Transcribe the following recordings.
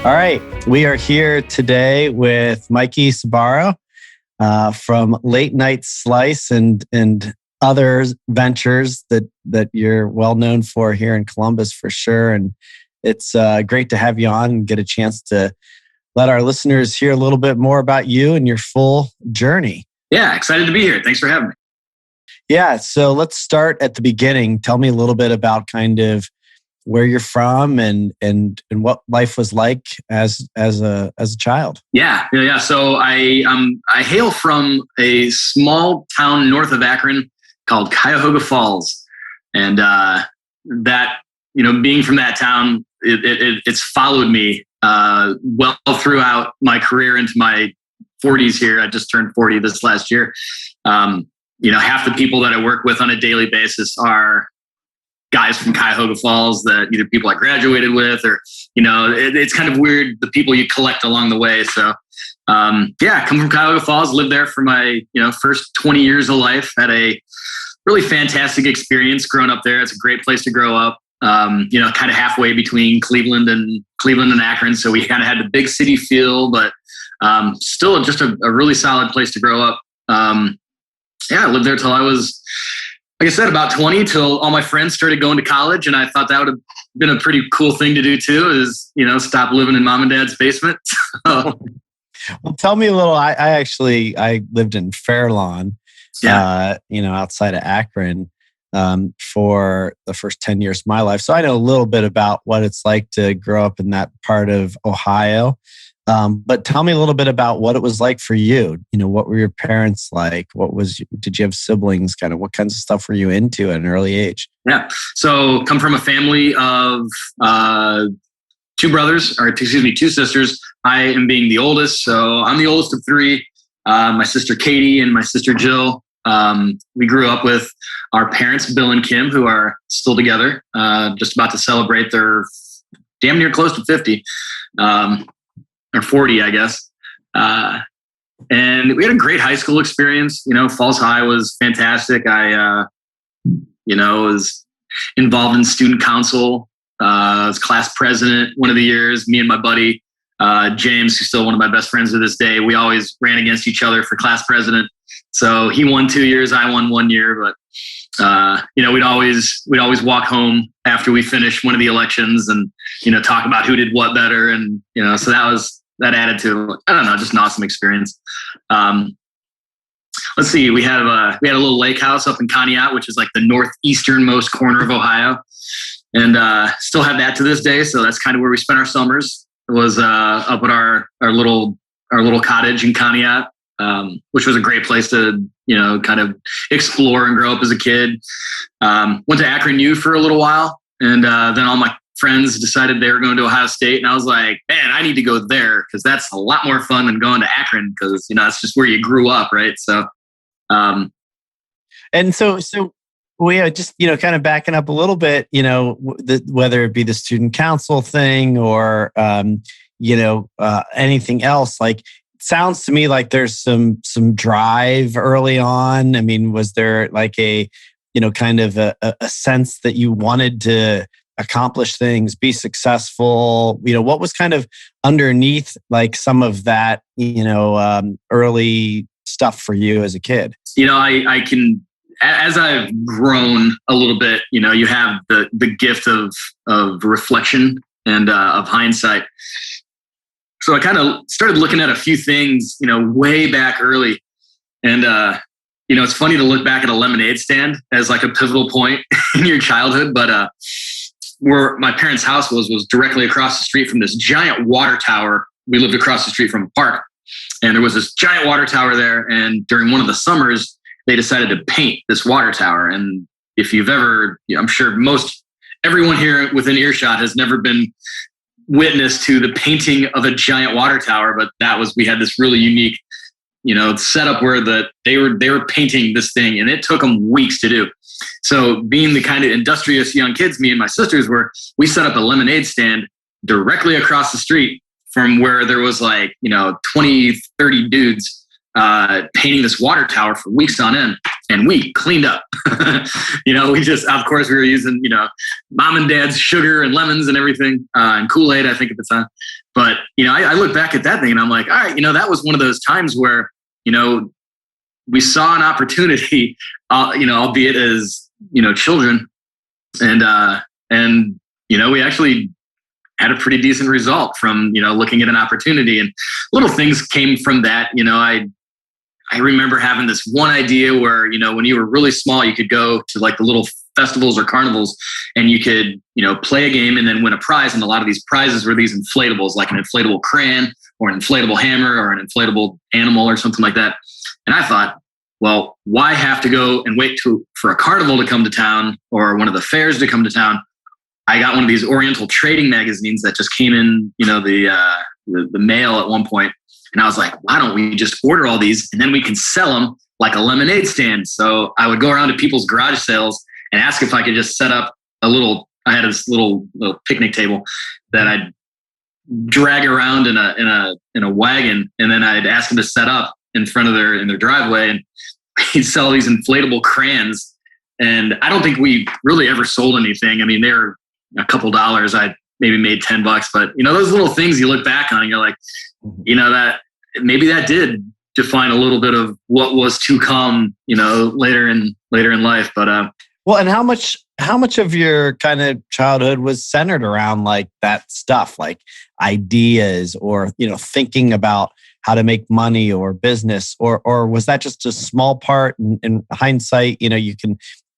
All right, we are here today with Mikey Sorboro from Late Night Slice and other ventures that you're well known for here in Columbus for sure. And it's great to have you on and get a chance to let our listeners hear a little bit more about you and your full journey. Yeah, excited to be here. Thanks for having me. Yeah, so let's start at the beginning. Tell me a little bit about kind of where you're from and what life was like as a child. Yeah. So I hail from a small town north of Akron called Cuyahoga Falls, and that being from that town, it's followed me well throughout my career into my 40s here. I just turned 40 this last year. Half the people that I work with on a daily basis are guys from Cuyahoga Falls that either people I graduated with or, it's kind of weird, the people you collect along the way. So, come from Cuyahoga Falls, lived there for my, first 20 years of life. Had a really fantastic experience growing up there. It's a great place to grow up, kind of halfway between Cleveland and Akron. So we kind of had the big city feel, but still just a really solid place to grow up. I lived there till I was, like I said, about 20, till all my friends started going to college. And I thought that would have been a pretty cool thing to do too, is, stop living in mom and dad's basement. Well, tell me a little. I lived in Fairlawn, outside of Akron, for the first 10 years of my life. So I know a little bit about what it's like to grow up in that part of Ohio. But tell me a little bit about what it was like for you. What were your parents like? Did you have siblings? Kind of what kinds of stuff were you into at an early age? Yeah. So come from a family of two sisters. I am being the oldest. So I'm the oldest of three. My sister Katie and my sister Jill. We grew up with our parents, Bill and Kim, who are still together, just about to celebrate their damn near close to 50. Or 40, I guess. And we had a great high school experience. Falls High was fantastic. I, was involved in student council. I was class president one of the years. Me and my buddy, James, who's still one of my best friends to this day, we always ran against each other for class president. So he won 2 years, I won 1 year. But, we'd always walk home after we finished one of the elections and, talk about who did what better. And, so that added to, I don't know, just an awesome experience. Let's see, we had a little lake house up in Conneaut, which is like the northeasternmost corner of Ohio. And still have that to this day. So that's kind of where we spent our summers. It was up at our little cottage in Conneaut, which was a great place to, kind of explore and grow up as a kid. Went to Akron U for a little while. And then all my friends decided they were going to Ohio State. And I was like, man, I need to go there because that's a lot more fun than going to Akron because, that's just where you grew up, right? So, and so we just, kind of backing up a little bit, whether it be the student council thing or, anything else, like, it sounds to me like there's some drive early on. I mean, was there like a kind of a sense that you wanted to accomplish things, be successful? What was kind of underneath like some of that, early stuff for you as a kid? I can, as I've grown a little bit, you have the gift of reflection and of hindsight. So I kind of started looking at a few things, way back early. And, it's funny to look back at a lemonade stand as like a pivotal point in your childhood. But where my parents' house was directly across the street from this giant water tower. We lived across the street from a park. And there was this giant water tower there. And during one of the summers, they decided to paint this water tower. And if you've ever, I'm sure everyone here within earshot has never been witness to the painting of a giant water tower, but we had this really unique, setup where they were painting this thing, and it took them weeks to do. So being the kind of industrious young kids me and my sisters were, we set up a lemonade stand directly across the street from where there was 20, 30 dudes painting this water tower for weeks on end, and we cleaned up. We just, of course, we were using, mom and dad's sugar and lemons and everything, and Kool-Aid, I think at the time. But, I look back at that thing and I'm like, all right, that was one of those times where, we saw an opportunity, albeit as, children. And we actually had a pretty decent result from, looking at an opportunity, and little things came from that. I remember having this one idea where, when you were really small, you could go to like the little festivals or carnivals and you could, play a game and then win a prize. And a lot of these prizes were these inflatables, like an inflatable crayon or an inflatable hammer or an inflatable animal or something like that. And I thought, well, why have to go and wait for a carnival to come to town or one of the fairs to come to town? I got one of these Oriental trading magazines that just came in, the mail at one point. And I was like, why don't we just order all these and then we can sell them like a lemonade stand? So I would go around to people's garage sales and ask if I could just set up I had this little picnic table that I'd drag around in a wagon. And then I'd ask them to set up in front of in their driveway, and he'd sell these inflatable crayons. And I don't think we really ever sold anything. I mean, they're a couple dollars. I maybe made $10, but those little things you look back on and you're like, that maybe that did define a little bit of what was to come, later in life. But well, and how much of your kind of childhood was centered around like that stuff, like ideas or thinking about how to make money or business, or was that just a small part? In hindsight, you can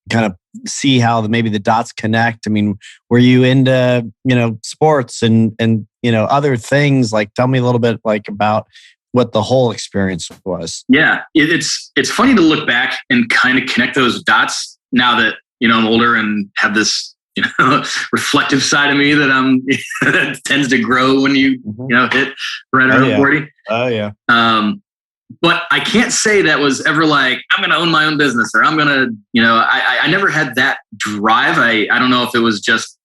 kind of see how maybe the dots connect. I mean, were you into sports and other things? Like, tell me a little bit like about what the whole experience was. Yeah, it's funny to look back and kind of connect those dots now that I'm older and have this reflective side of me that that tends to grow when you hit right around 40. Oh yeah. But I can't say that was ever like, I'm going to own my own business, or I'm going to, I never had that drive. I don't know if it was just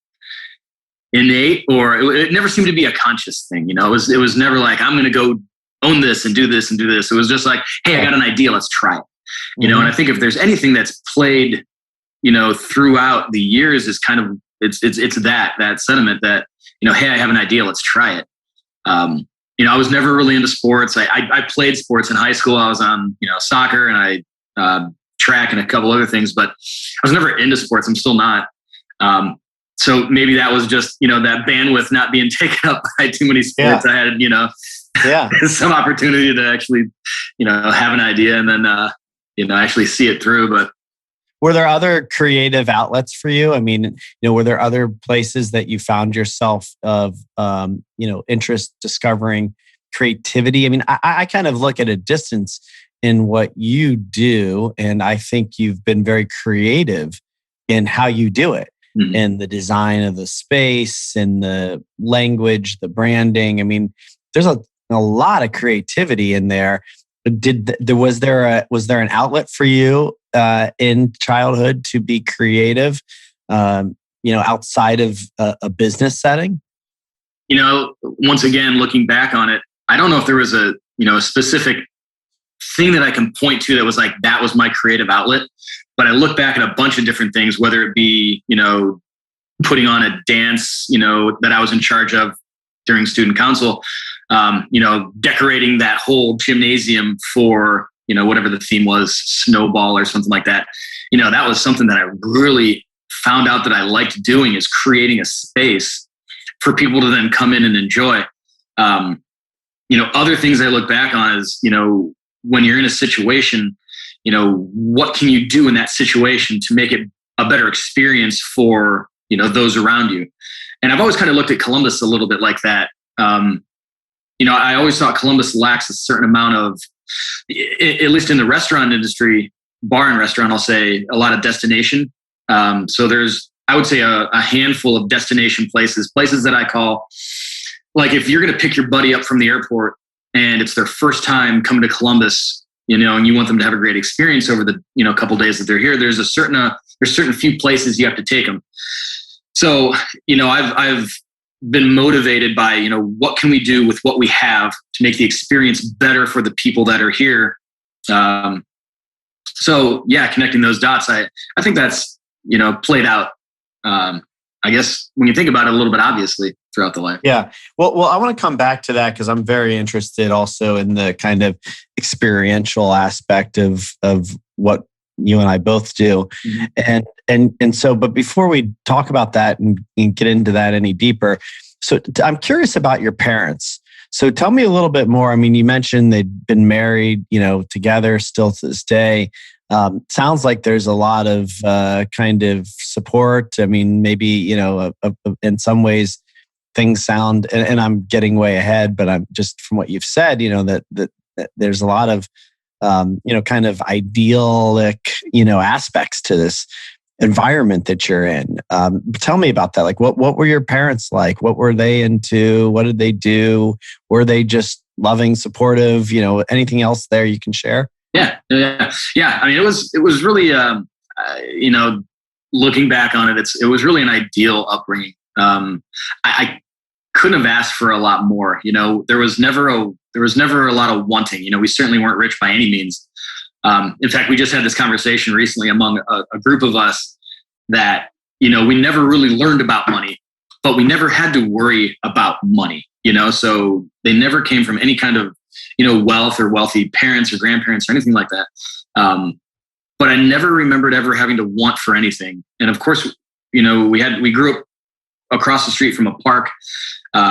innate or it never seemed to be a conscious thing. It was never like, I'm going to go own this and do this and do this. It was just like, hey, I got an idea. Let's try it. And I think if there's anything that's played, throughout the years is kind of, it's that sentiment that, hey, I have an idea. Let's try it. I was never really into sports. I played sports in high school. I was on, soccer and track and a couple other things, but I was never into sports. I'm still not. So maybe that was just, that bandwidth not being taken up by too many sports. Yeah. I had, some opportunity to actually, have an idea and then, actually see it through. But were there other creative outlets for you? I mean, were there other places that you found yourself of, interest discovering creativity? I mean, I kind of look at a distance in what you do, and I think you've been very creative in how you do it, and the design of the space and the language, the branding. I mean, there's a lot of creativity in there. Was there an outlet for you in childhood to be creative, outside of a business setting? Once again, looking back on it, I don't know if there was a specific thing that I can point to that was like, that was my creative outlet. But I look back at a bunch of different things, whether it be, putting on a dance, that I was in charge of during student council, decorating that whole gymnasium for, whatever the theme was, snowball or something like that. That was something that I really found out that I liked doing, is creating a space for people to then come in and enjoy. Other things I look back on is, when you're in a situation, what can you do in that situation to make it a better experience for, those around you? And I've always kind of looked at Columbus a little bit like that. I always thought Columbus lacks a certain amount of, at least in the restaurant industry, bar and restaurant, I'll say, a lot of destination. So there's, I would say, a handful of destination places that I call, like, if you're going to pick your buddy up from the airport and it's their first time coming to Columbus, and you want them to have a great experience over the, couple days that they're here, there's certain few places you have to take them. So, I've been motivated by, what can we do with what we have to make the experience better for the people that are here. So yeah, connecting those dots, I think that's, played out, I guess, when you think about it a little bit, obviously. throughout the life. Yeah. Well, I want to come back to that because I'm very interested also in the kind of experiential aspect of what you and I both do. And so, but before we talk about that and get into that any deeper, so I'm curious about your parents. So tell me a little bit more. I mean, you mentioned they'd been married, together still to this day. Sounds like there's a lot of kind of support. I mean, maybe, in some ways things sound, and I'm getting way ahead, but I'm just from what you've said, that there's a lot of, kind of idyllic, aspects to this environment that you're in. Tell me about that. Like, what were your parents like? What were they into? What did they do? Were they just loving, supportive? Anything else there you can share? Yeah. I mean, it was really, looking back on it, it was really an ideal upbringing. I couldn't have asked for a lot more. There was never a lot of wanting. We certainly weren't rich by any means. In fact, we just had this conversation recently among a group of us that, we never really learned about money, but we never had to worry about money, so they never came from any kind of, wealth or wealthy parents or grandparents or anything like that. But I never remembered ever having to want for anything. And of course, we grew up across the street from a park.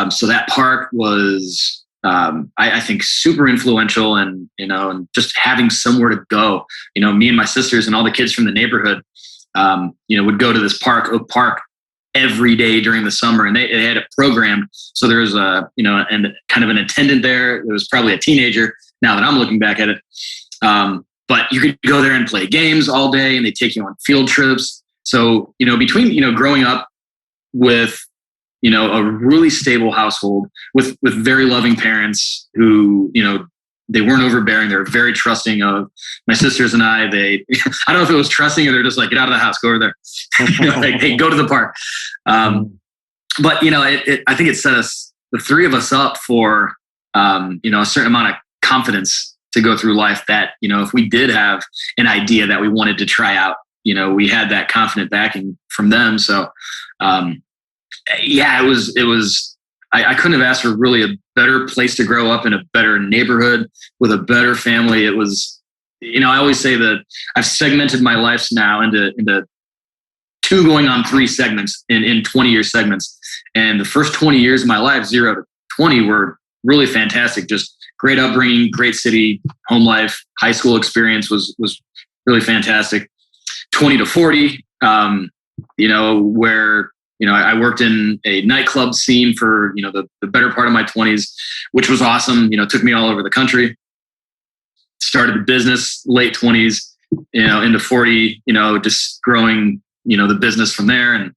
So that park was, I think, super influential, and just having somewhere to go. Me and my sisters and all the kids from the neighborhood, would go to this park, Oak Park, every day during the summer, and they had it programmed. So there was and kind of an attendant there. There was probably a teenager. Now that I'm looking back at it, but you could go there and play games all day, and they take you on field trips. So between growing up with a really stable household with very loving parents who, they weren't overbearing. They were very trusting of my sisters and I. I don't know if it was trusting or they're just like, get out of the house, go over there. Like, hey, go to the park. But, I think it set the three of us up for, a certain amount of confidence to go through life that, if we did have an idea that we wanted to try out, we had that confident backing from them. So, it was, I couldn't have asked for really a better place to grow up in, a better neighborhood with a better family. It was, I always say that I've segmented my life now into 2 going on 3 segments in 20-year segments. And the first 20 years of my life, 0 to 20, were really fantastic. Just great upbringing, great city, home life, high school experience was really fantastic. 20 to 40, where I worked in a nightclub scene for, the better part of my 20s, which was awesome. Took me all over the country. Started the business late 20s, into 40, just growing, the business from there. And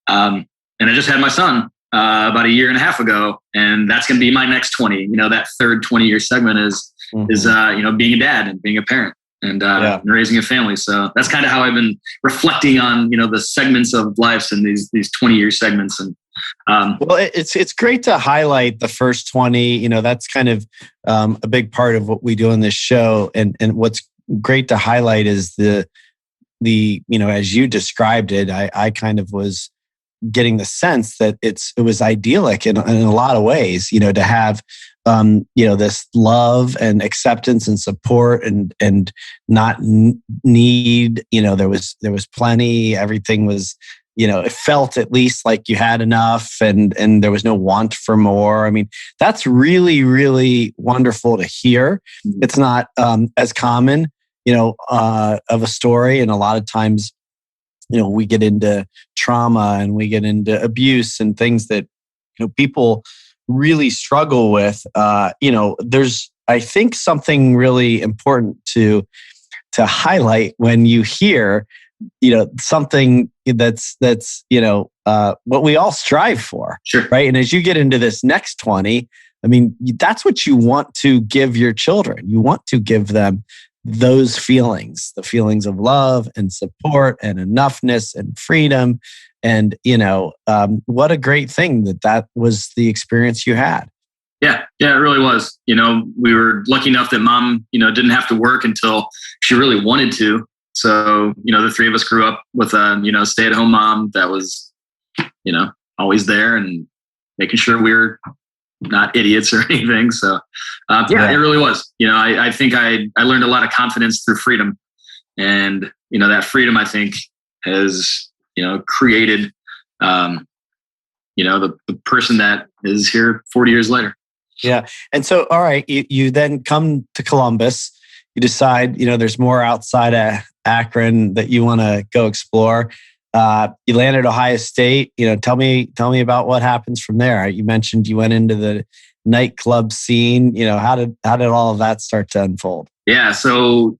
I just had my son about a year and a half ago, and that's going to be my next 20. That third 20-year segment is being a dad and being a parent. And raising a family. So that's kind of how I've been reflecting on, the segments of lives and these 20-year segments. And well, it's great to highlight the first 20. That's kind of a big part of what we do on this show. And what's great to highlight is the as you described it, I kind of was getting the sense that it was idyllic in a lot of ways. To have this love and acceptance and support and not need, there was plenty, everything was, it felt at least like you had enough and there was no want for more. I mean, that's really, really wonderful to hear. It's not as common, of a story. And a lot of times, we get into trauma and we get into abuse and things that, people really struggle with. There's, I think, something really important to highlight when you hear, something that's what we all strive for. Sure. Right. And as you get into this next 20, I mean, that's what you want to give your children. You want to give them those feelings, the feelings of love and support and enoughness and freedom. And, what a great thing that was the experience you had. Yeah, it really was. We were lucky enough that mom, didn't have to work until she really wanted to. So, the 3 of us grew up with a, stay-at-home mom that was, always there and making sure we're not idiots or anything. So, it really was. I think I learned a lot of confidence through freedom, and that freedom I think has created the person that is here 40 years later. Yeah. And so, all right, you then come to Columbus. You decide, there's more outside of Akron that you want to go explore. You land at Ohio State. Tell me about what happens from there. You mentioned you went into the nightclub scene. How did all of that start to unfold? Yeah. So,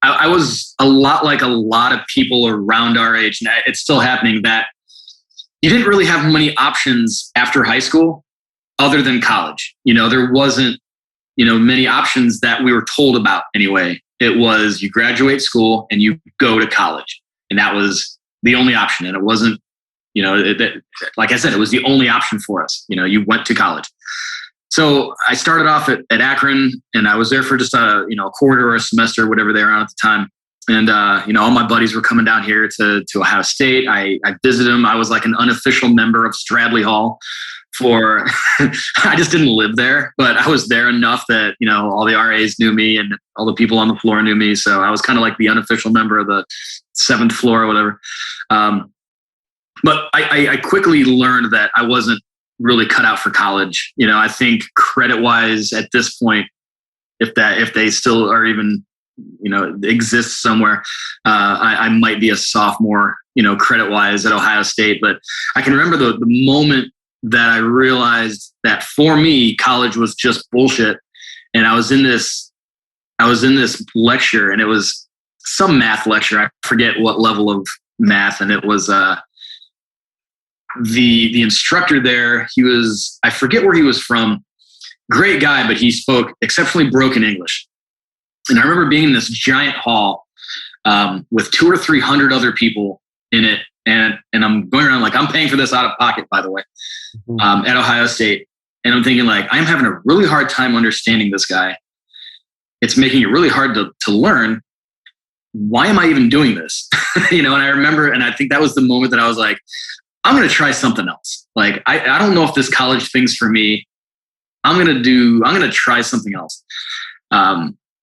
I was a lot like a lot of people around our age, and it's still happening, that you didn't really have many options after high school other than college. There wasn't, many options that we were told about anyway. It was you graduate school and you go to college. And that was the only option. And it wasn't, like I said, it was the only option for us. You went to college. So I started off at Akron, and I was there for just a quarter or a semester, whatever they were on at the time. And, all my buddies were coming down here to Ohio State. I visited them. I was like an unofficial member of Stradley Hall I just didn't live there, but I was there enough that, all the RAs knew me and all the people on the floor knew me. So I was kind of like the unofficial member of the 7th floor or whatever. But I quickly learned that I wasn't really cut out for college. I think credit wise at this point, if they still are even, exist somewhere, I might be a sophomore, credit wise at Ohio State. But I can remember the moment that I realized that for me, college was just bullshit. And I was in this lecture, and it was some math lecture. I forget what level of math. And it was, the instructor there, I forget where he was from, great guy, but he spoke exceptionally broken English. And I remember being in this giant hall with 200 or 300 other people in it. And I'm going around like, I'm paying for this out of pocket, by the way, at Ohio State. And I'm thinking like, I'm having a really hard time understanding this guy. It's making it really hard to learn. Why am I even doing this? And I remember, and I think that was the moment that I was like, I'm going to try something else. Like, I don't know if this college thing's for me. I'm going to try something else.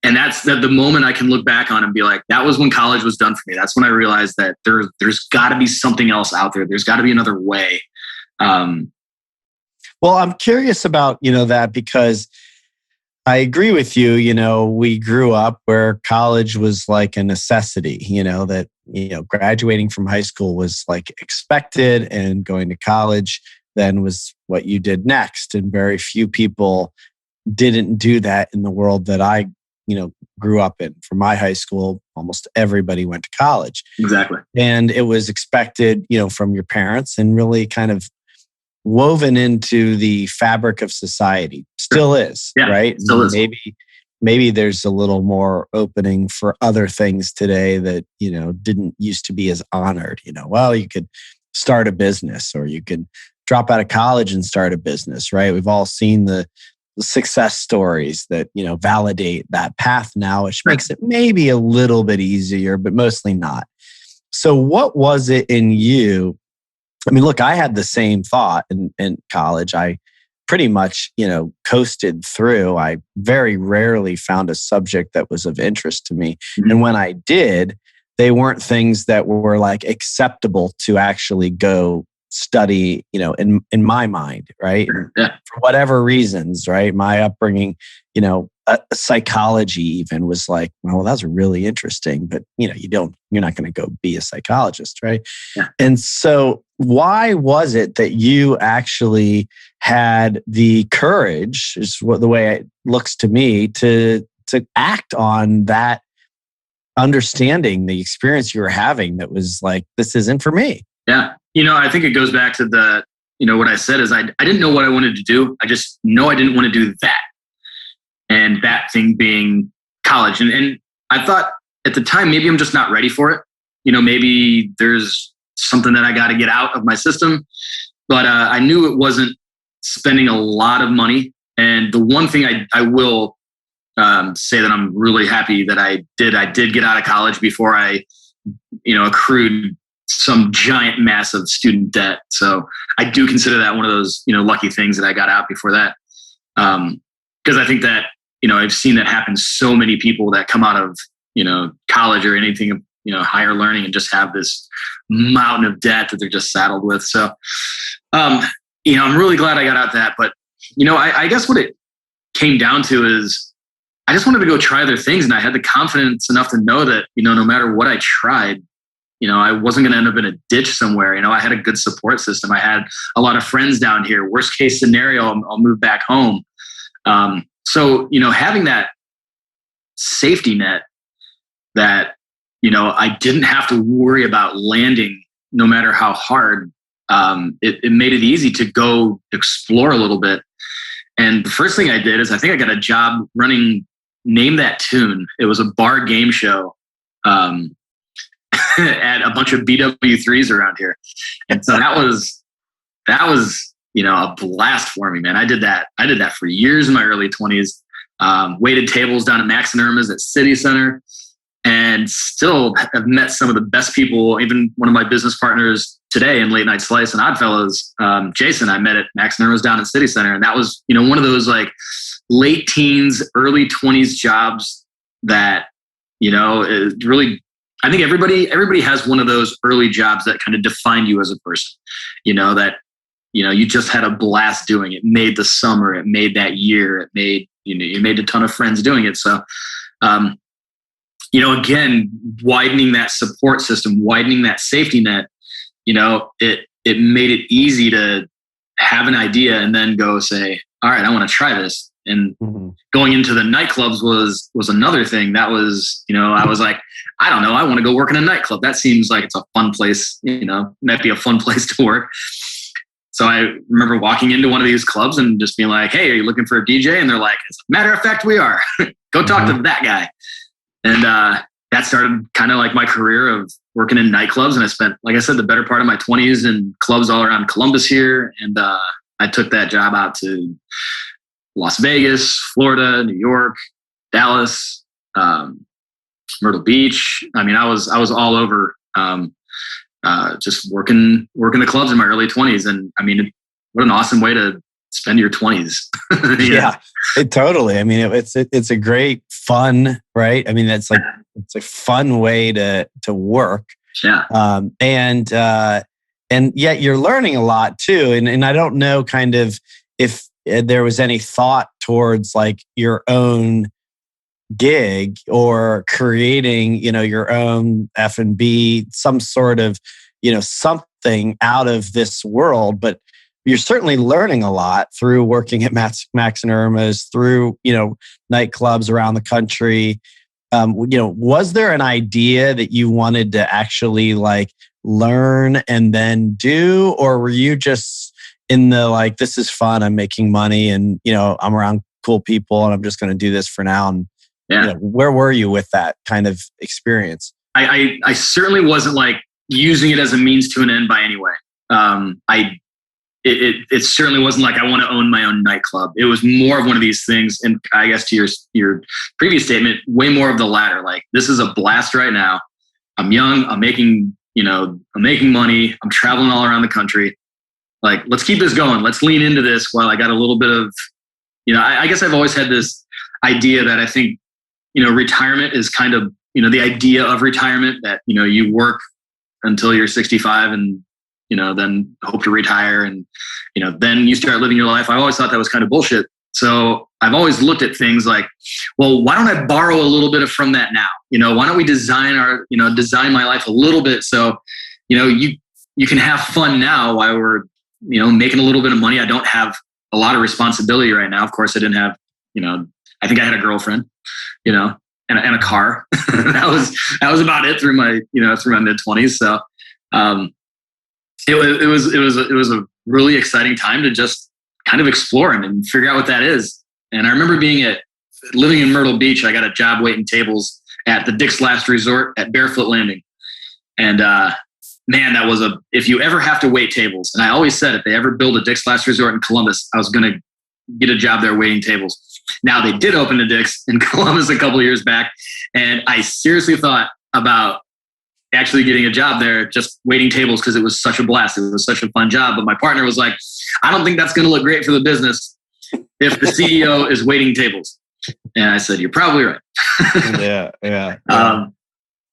And that's the moment I can look back on and be like, that was when college was done for me. That's when I realized that there's got to be something else out there. There's got to be another way. Well, I'm curious about, that, because I agree with you. We grew up where college was like a necessity, that, graduating from high school was like expected, and going to college then was what you did next. And very few people didn't do that in the world that I grew up in. For my high school, almost everybody went to college. Exactly. And it was expected, from your parents, and really kind of woven into the fabric of society. Still is, right? Still is. Maybe there's a little more opening for other things today that, didn't used to be as honored. Well, you could start a business, or you could drop out of college and start a business, right? We've all seen the success stories that, validate that path now, which makes it maybe a little bit easier, but mostly not. So what was it in you? I mean, look, I had the same thought in college. I pretty much, coasted through. I very rarely found a subject that was of interest to me. Mm-hmm. And when I did, they weren't things that were like acceptable to actually go study, in my mind, right? Yeah. For whatever reasons, right? My upbringing, psychology even was like, well, that's really interesting, but you're not going to go be a psychologist, right? Yeah. And so why was it that you actually had the courage, is what the way it looks to me, to act on that understanding, the experience you were having that was like, this isn't for me? Yeah. I think it goes back to what I said is I didn't know what I wanted to do. I just know I didn't want to do that. And that thing being college. And I thought at the time, maybe I'm just not ready for it. Maybe there's something that I got to get out of my system. But I knew it wasn't spending a lot of money. And the one thing I will say that I'm really happy that I did get out of college before I, accrued some giant, massive student debt. So I do consider that one of those, lucky things that I got out before that. Because I think that, I've seen that happen so many people that come out of, college or anything, higher learning and just have this mountain of debt that they're just saddled with. So, I'm really glad I got out that. But, I guess what it came down to is I just wanted to go try other things. And I had the confidence enough to know that, no matter what I tried, I wasn't going to end up in a ditch somewhere. I had a good support system. I had a lot of friends down here. Worst case scenario, I'll move back home. So, having that safety net that, I didn't have to worry about landing no matter how hard, it made it easy to go explore a little bit. And the first thing I did is I think I got a job running Name That Tune. It was a bar game show at a bunch of BW3s around here. And so that was a blast for me, man. I did that for years in my early 20s. Waited tables down at Max and Irma's at City Center, and still have met some of the best people. Even one of my business partners today in Late Night Slice and Oddfellows, Jason, I met at Max and Irma's down at City Center. And that was, one of those like late teens, early 20s jobs that, is really, I think everybody has one of those early jobs that kind of define you as a person, that, you just had a blast doing it. It made the summer, it made that year, it made, you made a ton of friends doing it. So, again, widening that support system, widening that safety net, it made it easy to have an idea and then go say, all right, I want to try this. And going into the nightclubs was another thing that was, I was like, I don't know, I want to go work in a nightclub. That seems like it's a fun place, might be a fun place to work. So I remember walking into one of these clubs and just being like, hey, are you looking for a DJ? And they're like, as a matter of fact, we are. Go talk to that guy. And that started kind of like my career of working in nightclubs. And I spent, like I said, the better part of my 20s in clubs all around Columbus here. And I took that job out to Las Vegas, Florida, New York, Dallas, Myrtle Beach. I mean, I was all over just working the clubs in my early 20s. And I mean, what an awesome way to spend your 20s. Yeah, totally. I mean, it's a great fun, right? I mean, it's a fun way to work. Yeah. And yet you're learning a lot too. And I don't know kind of if there was any thought towards like your own gig or creating, your own F&B, some sort of, something out of this world, but you're certainly learning a lot through working at Max and Irma's, through, nightclubs around the country. Was there an idea that you wanted to actually like learn and then do, or were you just in the like, this is fun, I'm making money and, I'm around cool people and I'm just going to do this for now? And where were you with that kind of experience? I certainly wasn't like using it as a means to an end by any way. It certainly wasn't like I want to own my own nightclub. It was more of one of these things. And I guess to your previous statement, way more of the latter. Like, this is a blast right now. I'm young. I'm making money. I'm traveling all around the country. Like, let's keep this going. Let's lean into this while I got a little bit of, I guess I've always had this idea that I think, retirement is kind of, the idea of retirement that, you work until you're 65 and, then hope to retire and, then you start living your life. I always thought that was kind of bullshit. So I've always looked at things like, well, why don't I borrow a little bit from that now? Why don't we design my life a little bit so, you can have fun now while we're, making a little bit of money. I don't have a lot of responsibility right now. Of course, I didn't have, I think I had a girlfriend, and a car. that was about it through my mid 20s. So, it was a really exciting time to just kind of explore and figure out what that is. And I remember living in Myrtle Beach. I got a job waiting tables at the Dick's Last Resort at Barefoot Landing. And, man, that was if you ever have to wait tables, and I always said if they ever build a Dick's Last Resort in Columbus, I was going to get a job there waiting tables. Now, they did open a Dick's in Columbus a couple of years back. And I seriously thought about actually getting a job there, just waiting tables because it was such a blast. It was such a fun job. But my partner was like, I don't think that's going to look great for the business if the CEO is waiting tables. And I said, you're probably right. Yeah.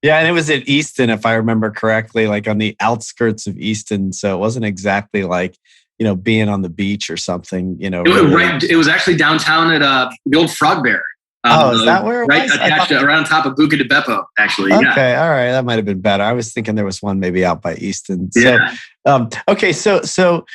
Yeah, and it was at Easton, if I remember correctly, like on the outskirts of Easton. So it wasn't exactly like, being on the beach or something, Really. Right. It was actually downtown at the old Frog Bear. Is that where it right was? Attached to, right on top of Buca de Beppo, actually. Okay, yeah. All right. That might have been better. I was thinking there was one maybe out by Easton. Yeah. So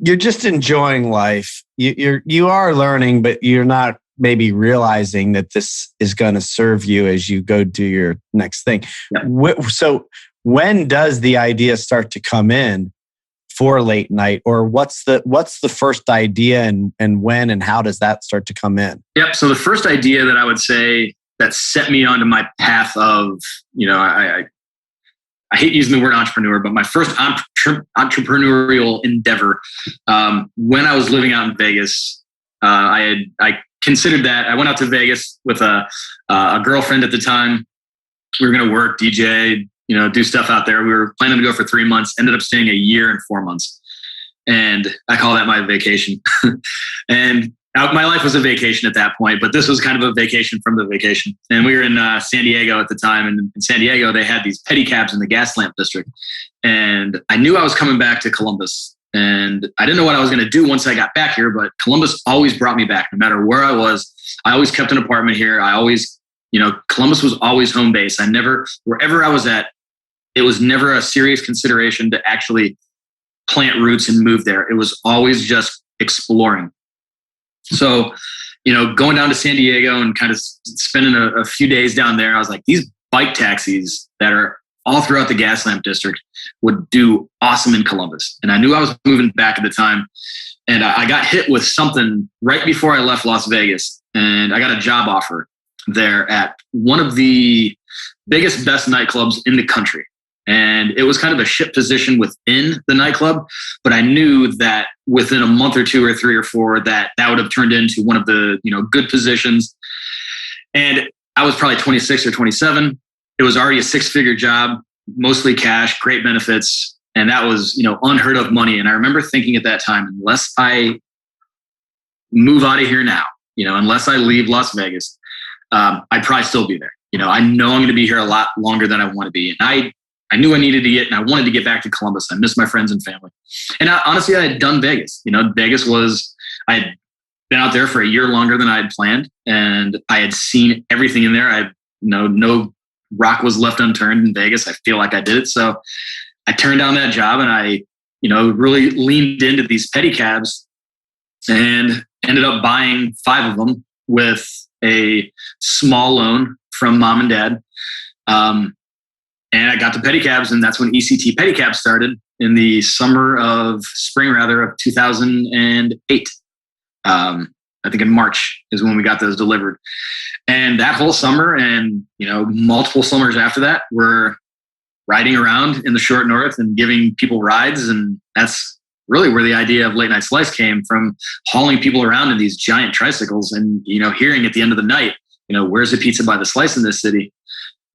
you're just enjoying life. You are learning, but you're not maybe realizing that this is going to serve you as you go do your next thing. Yep. So when does the idea start to come in for late night, or what's the first idea, and when and how does that start to come in? Yep. So the first idea that I would say that set me onto my path of, I hate using the word entrepreneur, but my first entrepreneurial endeavor, when I was living out in Vegas, I considered that. I went out to Vegas with a girlfriend at the time. We were going to work, DJ, do stuff out there. We were planning to go for 3 months, ended up staying a year and 4 months. And I call that my vacation. And my life was a vacation at that point, but this was kind of a vacation from the vacation. And we were in San Diego at the time. And in San Diego, they had these pedicabs in the gas lamp district. And I knew I was coming back to Columbus. And I didn't know what I was going to do once I got back here, but Columbus always brought me back. No matter where I was, I always kept an apartment here. I always, Columbus was always home base. Wherever I was at, it was never a serious consideration to actually plant roots and move there. It was always just exploring. So, going down to San Diego and kind of spending a few days down there, I was like, these bike taxis that are all throughout the gas lamp district would do awesome in Columbus. And I knew I was moving back at the time. And I got hit with something right before I left Las Vegas. And I got a job offer there at one of the biggest, best nightclubs in the country. And it was kind of a ship position within the nightclub. But I knew that within a month or two or three or four, that would have turned into one of the, good positions. And I was probably 26 or 27. It was already a 6-figure job, mostly cash, great benefits. And that was, unheard of money. And I remember thinking at that time, unless I move out of here now, unless I leave Las Vegas, I'd probably still be there. I know I'm going to be here a lot longer than I want to be. And I knew I needed to and I wanted to get back to Columbus. I missed my friends and family. And honestly, I had done Vegas. Vegas I had been out there for a year longer than I had planned. And I had seen everything in there. No rock was left unturned in Vegas. I feel like I did it. So I turned down that job and I, really leaned into these pedicabs and ended up buying 5 of them with a small loan from mom and dad. And I got the pedicabs, and that's when ECT pedicabs started in the spring of 2008. I think in March is when we got those delivered. And that whole summer and, multiple summers after that, we're riding around in the short north and giving people rides. And that's really where the idea of Late Night Slice came from, hauling people around in these giant tricycles and, hearing at the end of the night, where's the pizza by the slice in this city?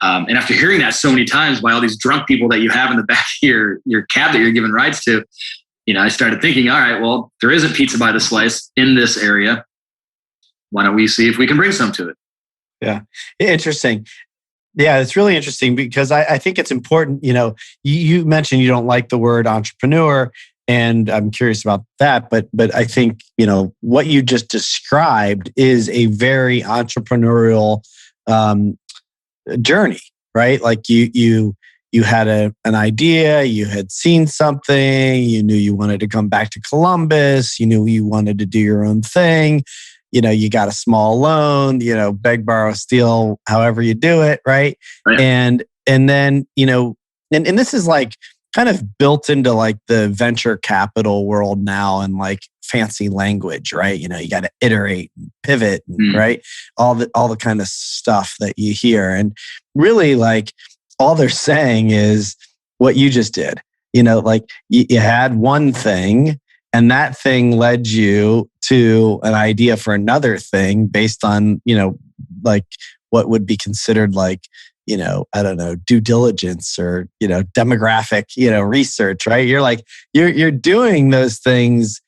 And after hearing that so many times by all these drunk people that you have in the back of your cab that you're giving rides to, I started thinking, all right, well, there isn't pizza by the slice in this area. Why don't we see if we can bring some to it? Yeah. Interesting. Yeah, it's really interesting because I think it's important. You mentioned you don't like the word entrepreneur, and I'm curious about that. But I think, what you just described is a very entrepreneurial journey, right? Like you had an idea, you had seen something, you knew you wanted to come back to Columbus, you knew you wanted to do your own thing, you got a small loan, beg, borrow, steal, however you do it, right? And then, and this is like kind of built into like the venture capital world now and like fancy language, right? You got to iterate and pivot, and, right? All the kind of stuff that you hear. And really like all they're saying is what you just did, like you had one thing and that thing led you to an idea for another thing based on, like what would be considered like, I don't know, due diligence or, demographic, research, right? You're like, you're doing those things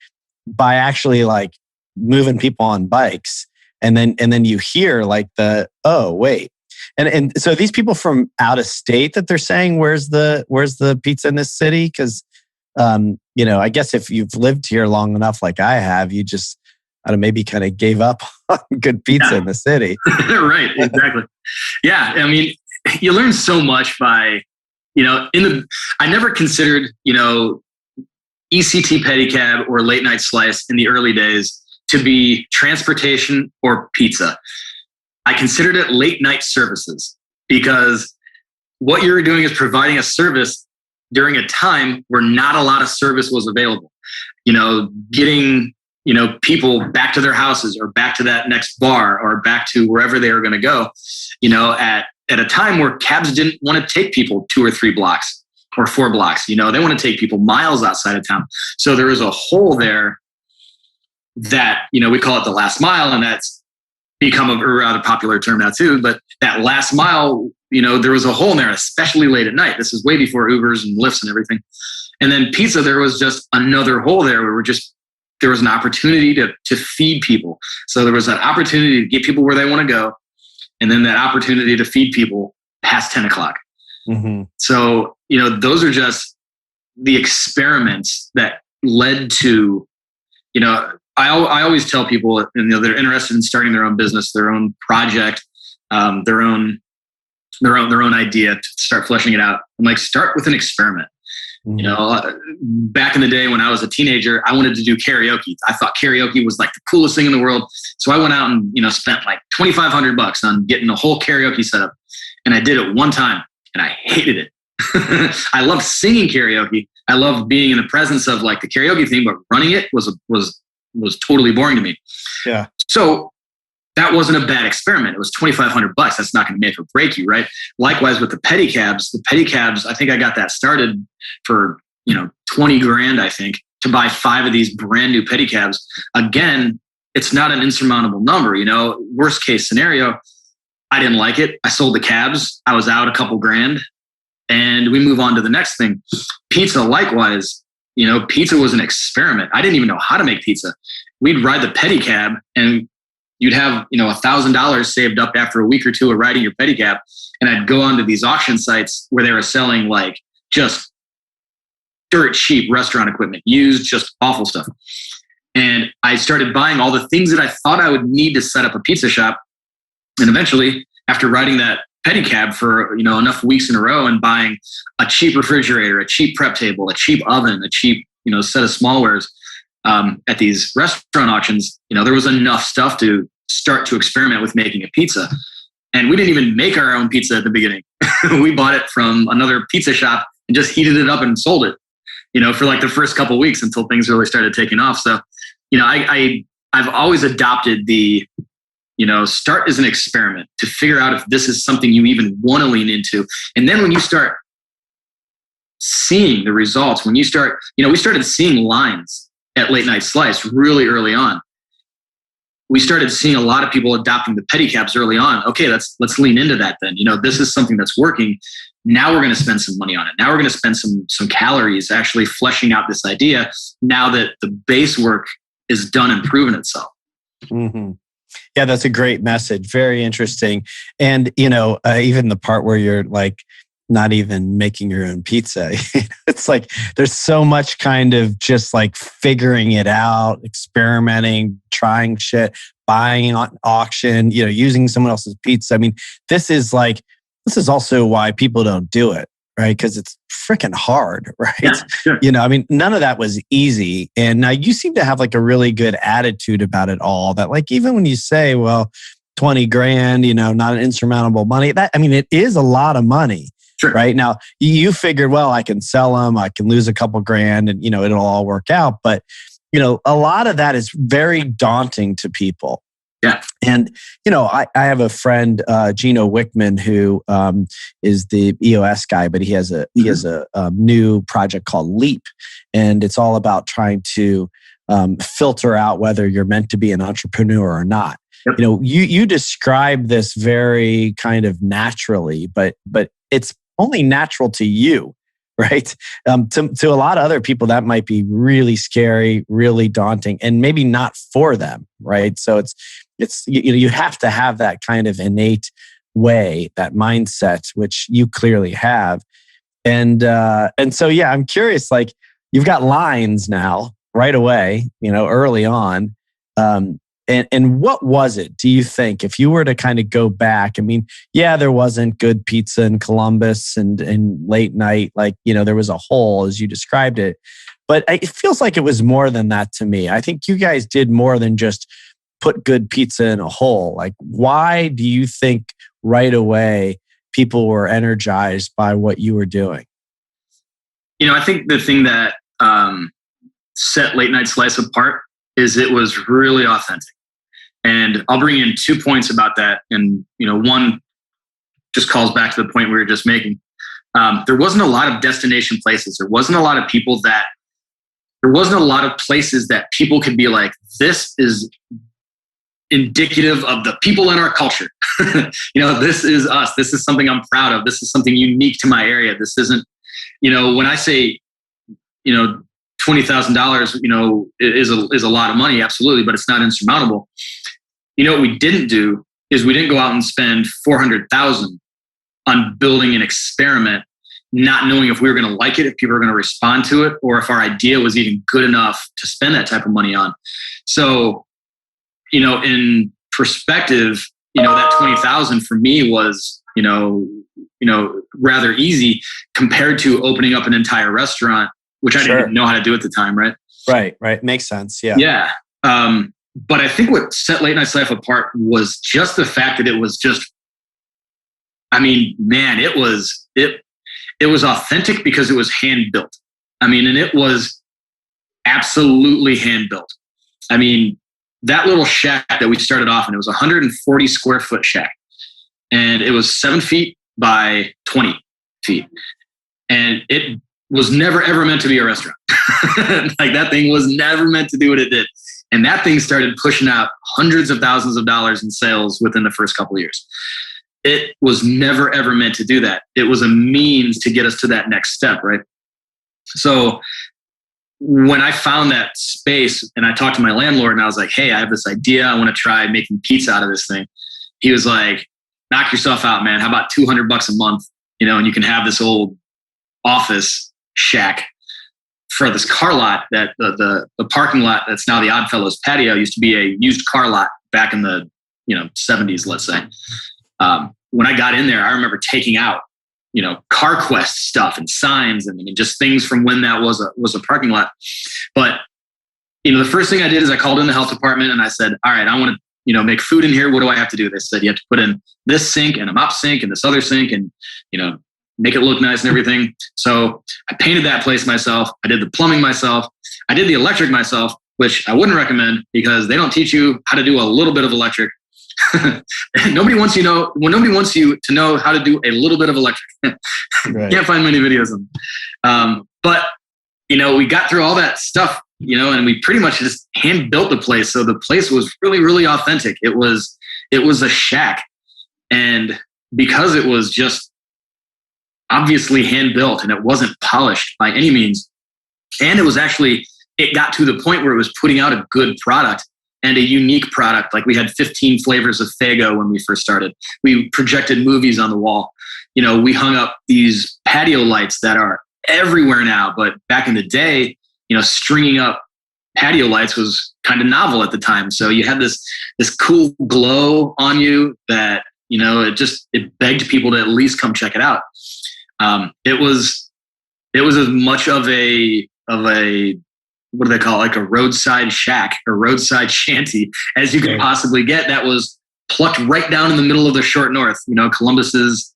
by actually like moving people on bikes. And then you hear like oh, wait. And so these people from out of state that they're saying, where's the pizza in this city? Because, I guess if you've lived here long enough, like I have, you just, I don't know, maybe kind of gave up on good pizza in the city. Right, exactly. Yeah, I mean, you learn so much by, I never considered, ECT pedicab or late night slice in the early days to be transportation or pizza. I considered it late night services because what you're doing is providing a service during a time where not a lot of service was available. Getting, people back to their houses or back to that next bar or back to wherever they were going to go, at a time where cabs didn't want to take people 2 or 3 blocks or 4 blocks. They want to take people miles outside of town. So there was a hole there that, we call it the last mile, and that's become a rather popular term now too. But that last mile, there was a hole in there, especially late at night. This is way before Ubers and Lyfts and everything. And then pizza, there was just another hole there where there was an opportunity to feed people. So there was that opportunity to get people where they want to go. And then that opportunity to feed people past 10 o'clock. Mm-hmm. So, those are just the experiments that led to, I always tell people, they're interested in starting their own business, their own project, their own idea to start fleshing it out. I'm like, start with an experiment. Mm-hmm. Back in the day when I was a teenager, I wanted to do karaoke. I thought karaoke was like the coolest thing in the world. So I went out and, spent like $2,500 on getting a whole karaoke setup. And I did it one time and I hated it. I loved singing karaoke. I loved being in the presence of like the karaoke thing, but running it was totally boring to me. Yeah. So that wasn't a bad experiment. It was $2,500. That's not going to make or break you, right? Likewise with the pedicabs, I think I got that started for, 20 grand, I think, to buy 5 of these brand new pedicabs. Again, it's not an insurmountable number, worst case scenario. I didn't like it. I sold the cabs. I was out a couple grand and we move on to the next thing. Pizza, likewise, pizza was an experiment. I didn't even know how to make pizza. We'd ride the pedicab and you'd have, $1,000 saved up after a week or two of riding your pedicab. And I'd go onto these auction sites where they were selling like just dirt cheap restaurant equipment, used, just awful stuff. And I started buying all the things that I thought I would need to set up a pizza shop. And eventually, after riding that pedicab for, enough weeks in a row and buying a cheap refrigerator, a cheap prep table, a cheap oven, a cheap, set of smallwares, at these restaurant auctions, there was enough stuff to start to experiment with making a pizza. And we didn't even make our own pizza at the beginning. We bought it from another pizza shop and just heated it up and sold it, for like the first couple of weeks until things really started taking off. So, I've always adopted the, start as an experiment to figure out if this is something you even want to lean into. And then when you start seeing the results, when you start, we started seeing lines at Late Night Slice really early on. We started seeing a lot of people adopting the pedicabs early on. Okay, let's lean into that then. This is something that's working. Now we're going to spend some money on it. Now we're going to spend some calories actually fleshing out this idea now that the base work is done and proven itself. Mm-hmm. Yeah, that's a great message. Very interesting. And, even the part where you're like, not even making your own pizza. It's like there's so much kind of just like figuring it out, experimenting, trying shit, buying on auction, using someone else's pizza. I mean, this is also why people don't do it, right? Because it's freaking hard, right? Yeah, sure. None of that was easy. And now you seem to have like a really good attitude about it all, that like, even when you say, well, 20 grand, not an insurmountable money, it is a lot of money. Sure. Right now, you figured, well, I can sell them, I can lose a couple grand, and it'll all work out. But a lot of that is very daunting to people. Yeah. And I have a friend, Gino Wickman, who is the EOS guy, but he has a new project called Leap, and it's all about trying to filter out whether you're meant to be an entrepreneur or not. Yep. You describe this very kind of naturally, but it's only natural to you, right? To a lot of other people, that might be really scary, really daunting, and maybe not for them, right? So it's you have to have that kind of innate way, that mindset, which you clearly have. And so, yeah, I'm curious, like, you've got lines now right away, early on. And what was it, do you think, if you were to kind of go back? I mean, yeah, there wasn't good pizza in Columbus and late night, like, there was a hole as you described it. But it feels like it was more than that to me. I think you guys did more than just put good pizza in a hole. Like, why do you think right away people were energized by what you were doing? I think the thing that set Late Night Slice apart is it was really authentic. And I'll bring in 2 points about that. And, one just calls back to the point we were just making. There wasn't a lot of destination places. There wasn't a lot of places that people could be like, this is indicative of the people in our culture. This is us. This is something I'm proud of. This is something unique to my area. This isn't, when I say, $20,000, is a lot of money, absolutely, but it's not insurmountable. What we didn't do is we didn't go out and spend $400,000 on building an experiment, not knowing if we were going to like it, if people were going to respond to it, or if our idea was even good enough to spend that type of money on. So, in perspective, that $20,000 for me was, rather easy compared to opening up an entire restaurant, which I didn't even know how to do at the time, right? Right. Makes sense. Yeah. Yeah. But I think what set Late Night Slice apart was just the fact that it was just, it was authentic because it was hand built. And it was absolutely hand built. That little shack that we started off in, it was a 140 square foot shack, and it was 7 feet by 20 feet. And it was never, ever meant to be a restaurant. Like, that thing was never meant to do what it did. And that thing started pushing out hundreds of thousands of dollars in sales within the first couple of years. It was never, ever meant to do that. It was a means to get us to that next step, right? So when I found that space and I talked to my landlord and I was like, hey, I have this idea. I want to try making pizza out of this thing. He was like, knock yourself out, man. How about $200 a month? And you can have this old office shack for this car lot that the parking lot that's now the Oddfellows patio used to be a used car lot back in the 70s, let's say. When I got in there, I remember taking out CarQuest stuff and signs and just things from when that was a parking lot. But the first thing I did is I called in the health department and I said, all right, I want to make food in here. What do I have to do? They said you have to put in this sink and a mop sink and this other sink and make it look nice and everything. So I painted that place myself. I did the plumbing myself. I did the electric myself, which I wouldn't recommend because they don't teach you how to do a little bit of electric. Nobody wants you to know how to do a little bit of electric. Right. Can't find many videos of them. But we got through all that stuff, and we pretty much just hand built the place. So the place was really, really authentic. It was a shack, and because it was just obviously hand built and it wasn't polished by any means, and it got to the point where it was putting out a good product and a unique product. Like, we had 15 flavors of Faygo when we first started. We projected movies on the wall. We hung up these patio lights that are everywhere now. But back in the day, stringing up patio lights was kind of novel at the time. So you had this cool glow on you that, it begged people to at least come check it out. It was as much of a what do they call it? Like a roadside shack or roadside shanty as you could possibly get. That was plucked right down in the middle of the short north, Columbus's,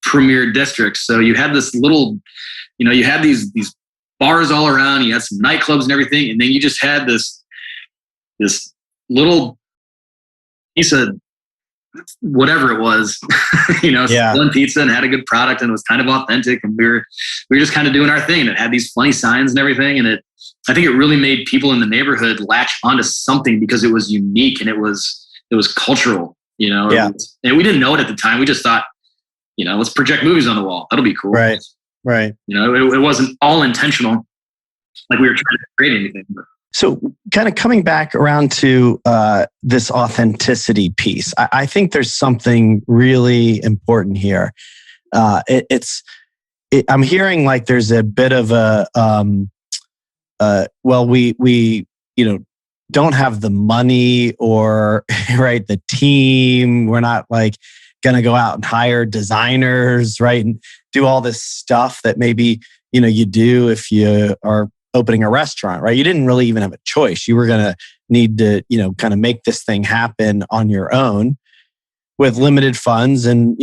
premier district. So you had this little, you had these bars all around, you had some nightclubs and everything. And then you just had this little piece of whatever it was, selling pizza and had a good product and it was kind of authentic. And we were just kind of doing our thing. And it had these funny signs and everything. And I think it really made people in the neighborhood latch onto something because it was unique and it was cultural, Yeah. And we didn't know it at the time. We just thought, let's project movies on the wall. That'll be cool. Right. It wasn't all intentional, like we were trying to create anything. So kind of coming back around to this authenticity piece, I think there's something really important here. I'm hearing like there's a bit of a, we don't have the money or right, the team. We're not like going to go out and hire designers, right? And do all this stuff that maybe, you do if you are opening a restaurant, right? You didn't really even have a choice. You were going to need to, kind of make this thing happen on your own with limited funds and,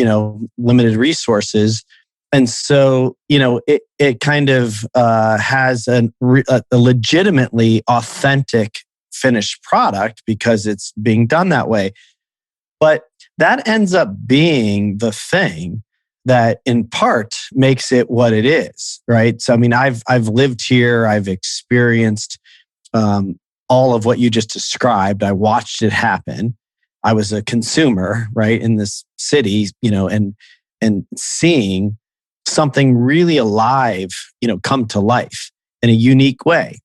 limited resources. And so, it kind of has a legitimately authentic finished product because it's being done that way. But that ends up being the thing that in part makes it what it is, right? So, I mean, I've lived here. I've experienced all of what you just described. I watched it happen. I was a consumer, right, in this city, and seeing something really alive, come to life in a unique way.